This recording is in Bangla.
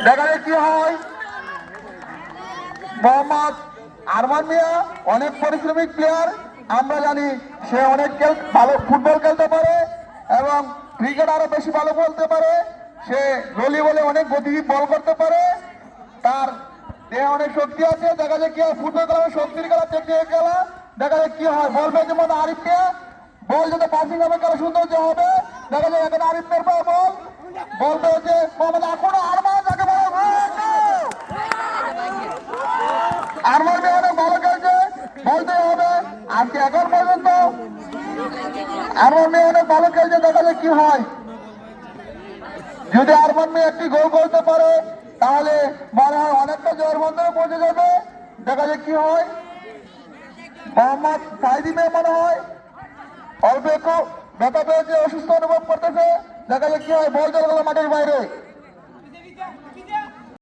দেখা যায় কি হয়, মোহাম্মদ আরমান মিয়া অনেক পরিশ্রমিক প্লেয়ার। আমরা জানি সে অনেক ভালো ফুটবল খেলতে পারে এবং ক্রিকেট আরো বেশি ভালো খেলতে পারে। সে গলি বলে অনেক গতি বল করতে পারে, তার দেহে অনেক শক্তি আছে। দেখা যায় কি হয়, ফুটবল খেলা শক্তির খেলা, টেকনিকের খেলা। দেখা যায় কি হয়, বল পেয়েছে মতো আরিফ মিয়া, বল যাতে পাসিং হবে, খেলা সৌন্দর্য হবে। দেখা যায় এখানে আরিফ মিয়ার বল বল পেয়েছে মোহাম্মদ এখনো আরমান, যাকে আরমান মিয়া অনেক ভালো খেলছে, বলতে হবে আজকে এখন পর্যন্ত আরমান মিয়া অনেক ভালো খেলছে। দেখা যায় কি হয়, যদি আরমান মিয়া একটি গোল করতে পারে তাহলে মনে হয় অনেকটা জয়ের বন্ধনে পৌঁছে যাবে। দেখা যায় কি হয়, মোহাম্মদ সাইদি মিয়া মনে হয় অল্প একটু ব্যথা পেয়েছে, অসুস্থ অনুভব করতেছে। দেখা যায় কি হয়, বল চলে গেল মাঠের বাইরে।